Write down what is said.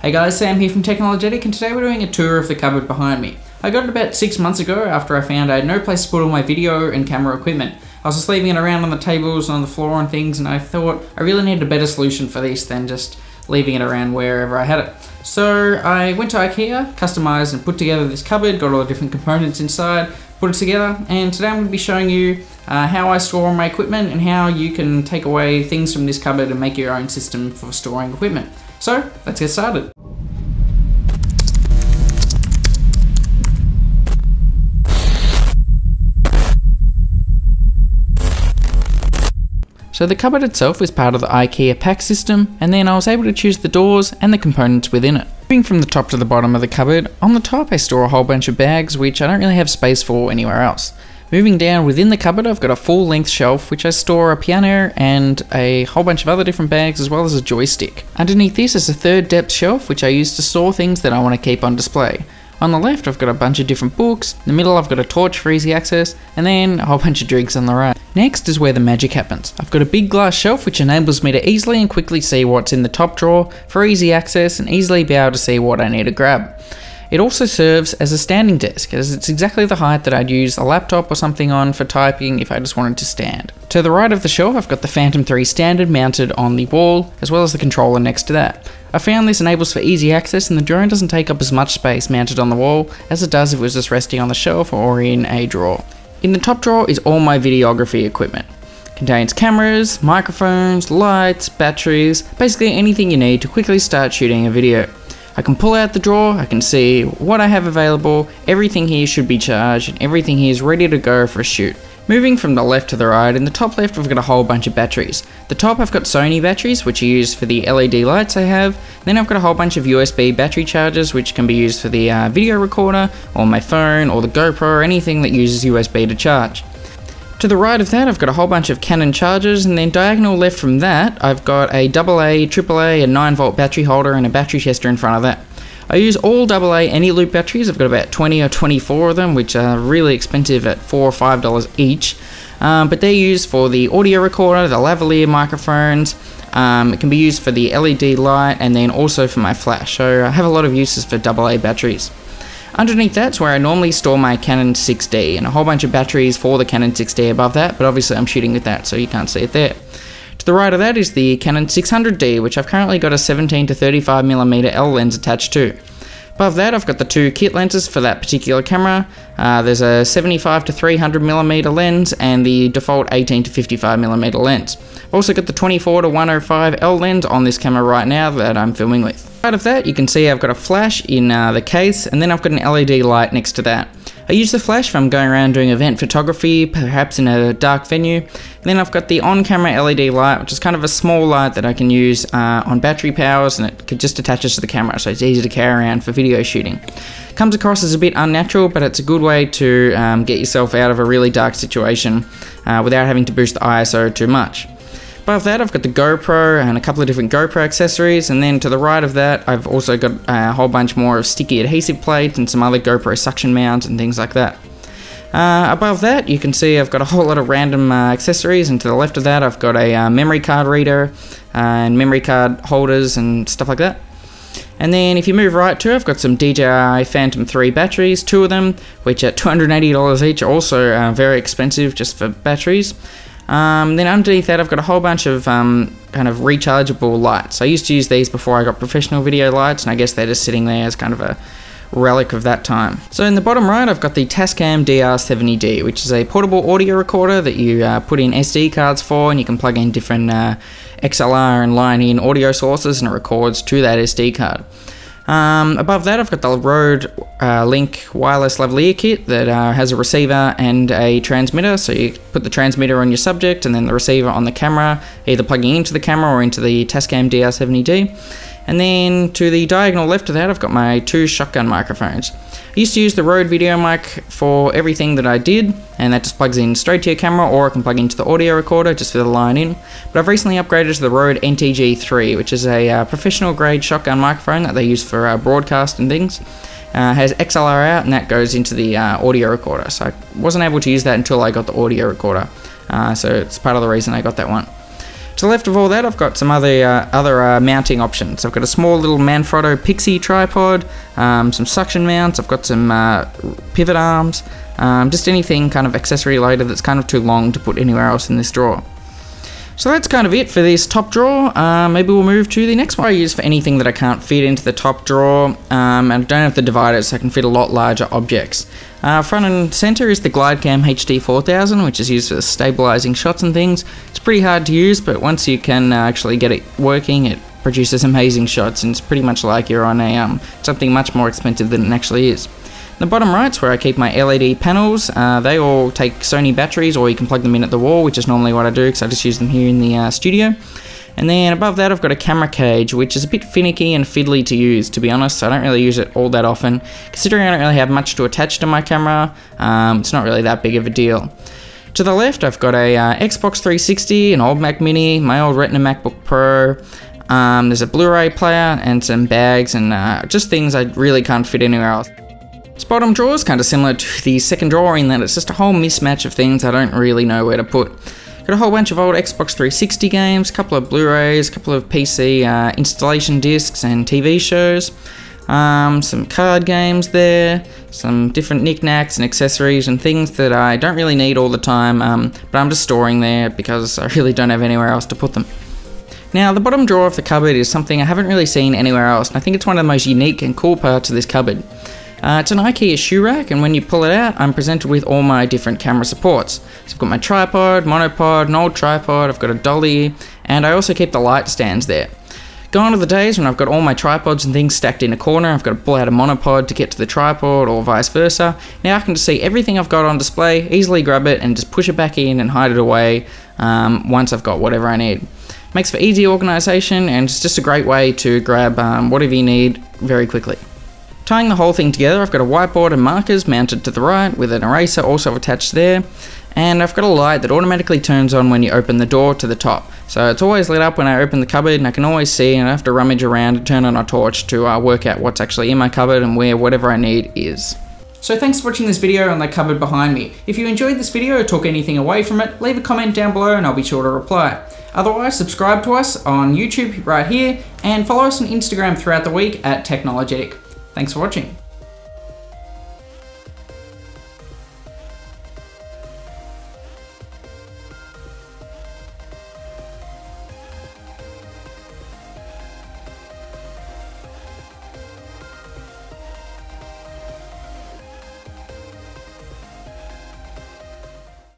Hey guys, Sam here from Technologetic, and today we're doing a tour of the cupboard behind me. I got it about 6 months ago after I found I had no place to put all my video and camera equipment. I was just leaving it around on the tables and on the floor and things, and I thought I really needed a better solution for this than just leaving it around wherever I had it. So I went to IKEA, customized and put together this cupboard, got all the different components inside, put it together, and today I'm going to be showing you how I store my equipment and how you can take away things from this cupboard and make your own system for storing equipment. So let's get started. So the cupboard itself is part of the IKEA PAX system, and then I was able to choose the doors and the components within it. Moving from the top to the bottom of the cupboard, on the top I store a whole bunch of bags which I don't really have space for anywhere else. Moving down within the cupboard, I've got a full length shelf which I store a piano and a whole bunch of other different bags, as well as a joystick. Underneath this is a third depth shelf which I use to store things that I want to keep on display. On the left I've got a bunch of different books, in the middle I've got a torch for easy access, and then a whole bunch of drinks on the right. Next is where the magic happens. I've got a big glass shelf which enables me to easily and quickly see what's in the top drawer for easy access and easily be able to see what I need to grab. It also serves as a standing desk, as it's exactly the height that I'd use a laptop or something on for typing if I just wanted to stand. To the right of the shelf I've got the Phantom 3 standard mounted on the wall, as well as the controller next to that. I found this enables for easy access, and the drone doesn't take up as much space mounted on the wall as it does if it was just resting on the shelf or in a drawer. In the top drawer is all my videography equipment. It contains cameras, microphones, lights, batteries, basically anything you need to quickly start shooting a video. I can pull out the drawer, I can see what I have available, everything here should be charged, and everything here is ready to go for a shoot. Moving from the left to the right, in the top left I've got a whole bunch of batteries. The top I've got Sony batteries, which are used for the LED lights I have. Then I've got a whole bunch of USB battery chargers, which can be used for the video recorder, or my phone, or the GoPro, or anything that uses USB to charge. To the right of that I've got a whole bunch of Canon chargers, and then diagonal left from that I've got a AA, AAA, a 9-volt battery holder and a battery tester in front of that. I use all AA any-loop batteries. I've got about 20 or 24 of them, which are really expensive at $4 or $5 each. But they're used for the audio recorder, the lavalier microphones. It can be used for the LED light, and then also for my flash. So I have a lot of uses for AA batteries. Underneath that's where I normally store my Canon 6D, and a whole bunch of batteries for the Canon 6D above that, but obviously I'm shooting with that, so you can't see it there. To the right of that is the Canon 600D, which I've currently got a 17 to 35mm L lens attached to. Above that I've got the two kit lenses for that particular camera. There's a 75 to 300mm lens and the default 18 to 55mm lens. I've also got the 24 to 105 L lens on this camera right now that I'm filming with. Right of that you can see I've got a flash in the case, and then I've got an LED light next to that. I use the flash if I'm going around doing event photography, perhaps in a dark venue. And then I've got the on-camera LED light, which is kind of a small light that I can use on battery powers, and it just attaches to the camera, so it's easy to carry around for video shooting. Comes across as a bit unnatural, but it's a good way to get yourself out of a really dark situation without having to boost the ISO too much. Above that I've got the GoPro and a couple of different GoPro accessories, and then to the right of that I've also got a whole bunch more of sticky adhesive plates and some other GoPro suction mounts and things like that. Above that you can see I've got a whole lot of random accessories, and to the left of that I've got a memory card reader and memory card holders and stuff like that. And then if you move right to, I've got some DJI Phantom 3 batteries, 2 of them, which at $280 each are also very expensive just for batteries. Then underneath that I've got a whole bunch of kind of rechargeable lights. I used to use these before I got professional video lights, and I guess they're just sitting there as kind of a relic of that time. So in the bottom right I've got the Tascam DR70D, which is a portable audio recorder that you put in SD cards for, and you can plug in different XLR and line in audio sources, and it records to that SD card. Above that I've got the Rode Link wireless lavalier kit that has a receiver and a transmitter, so you put the transmitter on your subject and then the receiver on the camera, either plugging into the camera or into the Tascam DR70D. And then to the diagonal left of that I've got my 2 shotgun microphones. I used to use the Rode video mic for everything that I did, and that just plugs in straight to your camera, or I can plug into the audio recorder just for the line in. But I've recently upgraded to the Rode NTG3, which is a professional grade shotgun microphone that they use for broadcast and things. Has XLR out, and that goes into the audio recorder, so I wasn't able to use that until I got the audio recorder, so it's part of the reason I got that one. To the left of all that, I've got some other mounting options. I've got a small little Manfrotto Pixie tripod, some suction mounts, I've got some pivot arms, just anything kind of accessory related that's kind of too long to put anywhere else in this drawer. So that's kind of it for this top drawer. Maybe we'll move to the next one. I use for anything that I can't fit into the top drawer, and I don't have the dividers, so I can fit a lot larger objects. Front and center is the Glidecam HD 4000, which is used for stabilizing shots and things. It's pretty hard to use, but once you can actually get it working, it produces amazing shots, and it's pretty much like you're on a something much more expensive than it actually is. The bottom right's where I keep my LED panels. They all take Sony batteries, or you can plug them in at the wall, which is normally what I do because I just use them here in the studio. And then above that I've got a camera cage, which is a bit finicky and fiddly to use, to be honest, so I don't really use it all that often. Considering I don't really have much to attach to my camera, it's not really that big of a deal. To the left I've got a Xbox 360, an old Mac Mini, my old Retina MacBook Pro, there's a Blu-ray player and some bags and just things I really can't fit anywhere else. This bottom drawer is kind of similar to the second drawer in that it's just a whole mismatch of things I don't really know where to put. Got a whole bunch of old Xbox 360 games, a couple of Blu-rays, a couple of PC installation discs and TV shows, some card games there, some different knickknacks and accessories and things that I don't really need all the time, but I'm just storing there because I really don't have anywhere else to put them. Now, the bottom drawer of the cupboard is something I haven't really seen anywhere else, and I think it's one of the most unique and cool parts of this cupboard. It's an IKEA shoe rack, and when you pull it out, I'm presented with all my different camera supports. So I've got my tripod, monopod, an old tripod, I've got a dolly, and I also keep the light stands there. Gone are the days when I've got all my tripods and things stacked in a corner, I've got to pull out a monopod to get to the tripod, or vice versa. Now I can just see everything I've got on display, easily grab it, and just push it back in and hide it away once I've got whatever I need. Makes for easy organisation, and it's just a great way to grab whatever you need very quickly. Tying the whole thing together, I've got a whiteboard and markers mounted to the right with an eraser also attached there, and I've got a light that automatically turns on when you open the door to the top. So it's always lit up when I open the cupboard, and I can always see, and I have to rummage around and turn on a torch to work out what's actually in my cupboard and where whatever I need is. So thanks for watching this video on the cupboard behind me. If you enjoyed this video or took anything away from it, leave a comment down below and I'll be sure to reply. Otherwise, subscribe to us on YouTube right here, and follow us on Instagram throughout the week at Technologetic. Thanks for watching.